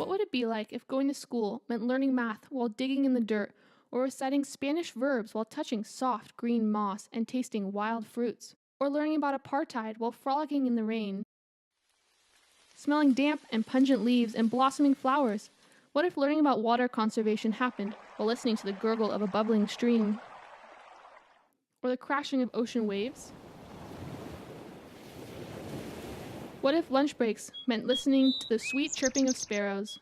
What would it be like if going to school meant learning math while digging in the dirt, or reciting Spanish verbs while touching soft green moss and tasting wild fruits, or learning about apartheid while frolicking in the rain? Smelling damp and pungent leaves and blossoming flowers? What if learning about water conservation happened while listening to the gurgle of a bubbling stream? Or the crashing of ocean waves? What if lunch breaks meant listening to the sweet chirping of sparrows,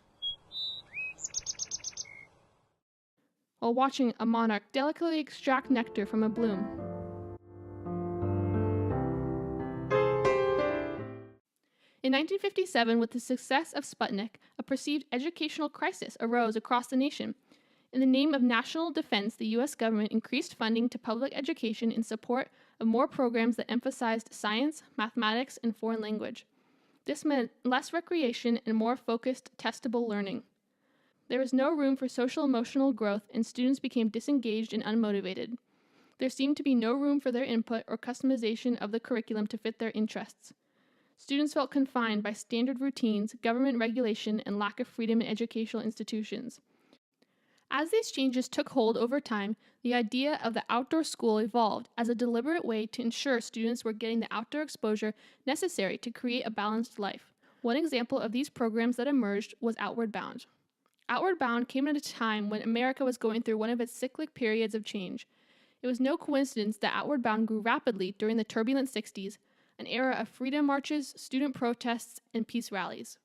while watching a monarch delicately extract nectar from a bloom? In 1957, with the success of Sputnik, a perceived educational crisis arose across the nation. In the name of national defense, the U.S. government increased funding to public education in support of more programs that emphasized science, mathematics, and foreign language. This meant less recreation and more focused, testable learning. There was no room for social-emotional growth, and students became disengaged and unmotivated. There seemed to be no room for their input or customization of the curriculum to fit their interests. Students felt confined by standard routines, government regulation, and lack of freedom in educational institutions. As these changes took hold over time, the idea of the outdoor school evolved as a deliberate way to ensure students were getting the outdoor exposure necessary to create a balanced life. One example of these programs that emerged was Outward Bound. Outward Bound came at a time when America was going through one of its cyclic periods of change. It was no coincidence that Outward Bound grew rapidly during the turbulent 60s, an era of freedom marches, student protests, and peace rallies.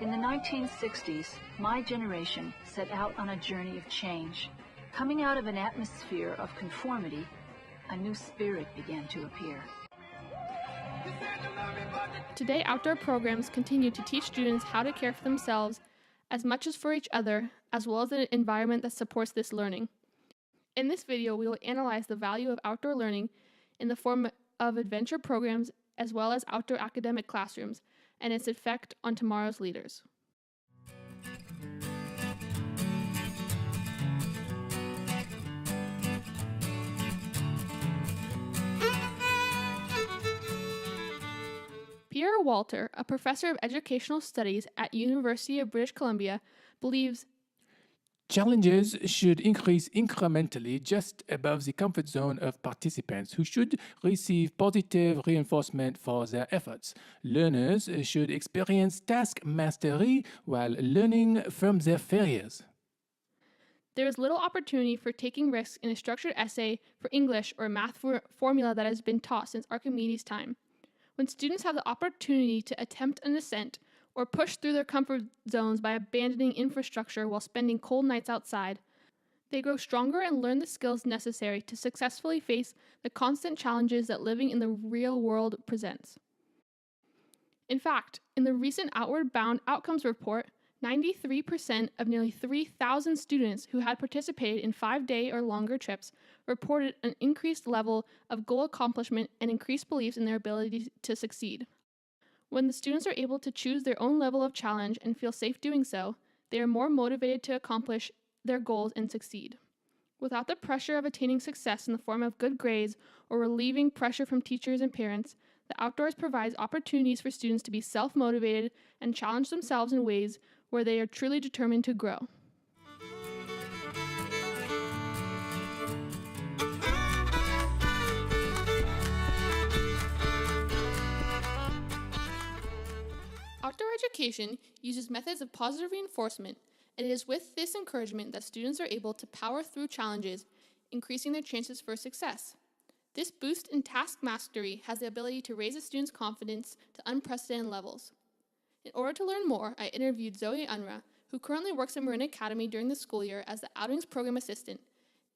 In the 1960s, my generation set out on a journey of change. Coming out of an atmosphere of conformity, a new spirit began to appear. Today, outdoor programs continue to teach students how to care for themselves as much as for each other, as well as an environment that supports this learning. In this video, we will analyze the value of outdoor learning in the form of adventure programs as well as outdoor academic classrooms, and its effect on tomorrow's leaders. Pierre Walter, a professor of educational studies at University of British Columbia, believes challenges should increase incrementally just above the comfort zone of participants who should receive positive reinforcement for their efforts. Learners should experience task mastery while learning from their failures. There is little opportunity for taking risks in a structured essay for English or a math formula that has been taught since Archimedes' time. When students have the opportunity to attempt an ascent, or push through their comfort zones by abandoning infrastructure while spending cold nights outside, they grow stronger and learn the skills necessary to successfully face the constant challenges that living in the real world presents. In fact, in the recent Outward Bound Outcomes Report, 93% of nearly 3,000 students who had participated in 5-day or longer trips reported an increased level of goal accomplishment and increased beliefs in their ability to succeed. When the students are able to choose their own level of challenge and feel safe doing so, they are more motivated to accomplish their goals and succeed. Without the pressure of attaining success in the form of good grades or relieving pressure from teachers and parents, the outdoors provides opportunities for students to be self-motivated and challenge themselves in ways where they are truly determined to grow. Outdoor education uses methods of positive reinforcement, and it is with this encouragement that students are able to power through challenges, increasing their chances for success. This boost in task mastery has the ability to raise a student's confidence to unprecedented levels. In order to learn more, I interviewed Zoe Unruh, who currently works at Marin Academy during the school year as the Outings Program Assistant,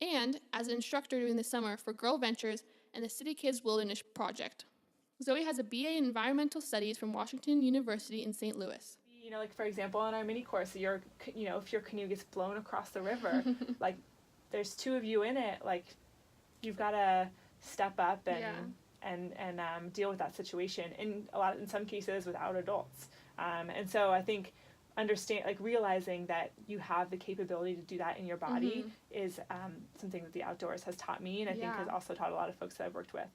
and as an instructor during the summer for Girl Ventures and the City Kids Wilderness Project. Zoe has a BA in Environmental Studies from Washington University in St. Louis. Like for example, on our mini course, if your canoe gets blown across the river, like there's two of you in it, like you've got to step up and deal with that situation. In some cases, without adults. And so I think realizing that you have the capability to do that in your body is something that the outdoors has taught me, and I think has also taught a lot of folks that I've worked with.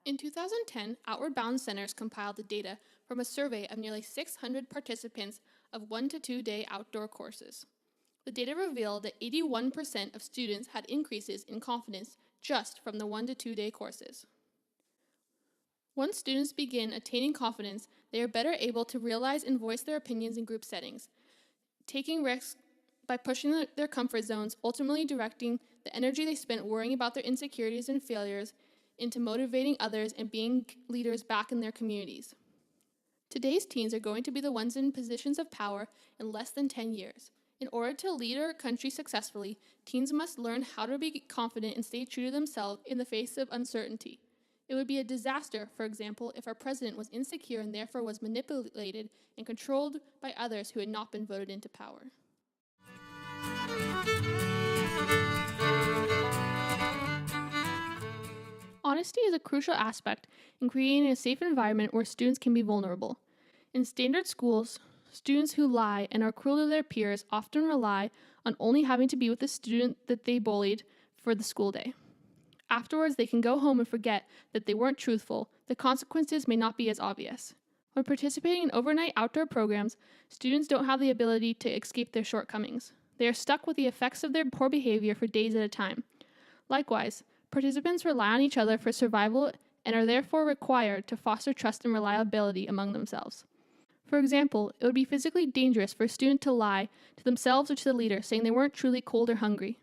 In 2010, Outward Bound Centers compiled the data from a survey of nearly 600 participants of 1 to 2 day outdoor courses. The data revealed that 81% of students had increases in confidence just from the 1 to 2 day courses. Once students begin attaining confidence, they are better able to realize and voice their opinions in group settings, taking risks by pushing their comfort zones, ultimately directing the energy they spent worrying about their insecurities and failures into motivating others and being leaders back in their communities. Today's teens are going to be the ones in positions of power in less than 10 years. In order to lead our country successfully, teens must learn how to be confident and stay true to themselves in the face of uncertainty. It would be a disaster, for example, if our president was insecure and therefore was manipulated and controlled by others who had not been voted into power. Honesty is a crucial aspect in creating a safe environment where students can be vulnerable. In standard schools, students who lie and are cruel to their peers often rely on only having to be with the student that they bullied for the school day. Afterwards, they can go home and forget that they weren't truthful. The consequences may not be as obvious. When participating in overnight outdoor programs, students don't have the ability to escape their shortcomings. They are stuck with the effects of their poor behavior for days at a time. Likewise, participants rely on each other for survival and are therefore required to foster trust and reliability among themselves. For example, it would be physically dangerous for a student to lie to themselves or to the leader, saying they weren't truly cold or hungry.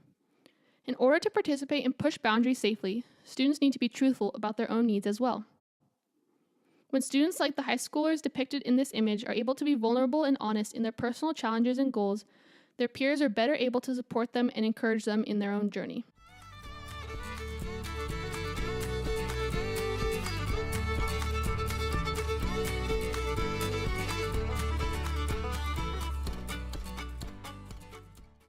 In order to participate and push boundaries safely, students need to be truthful about their own needs as well. When students like the high schoolers depicted in this image are able to be vulnerable and honest in their personal challenges and goals, their peers are better able to support them and encourage them in their own journey.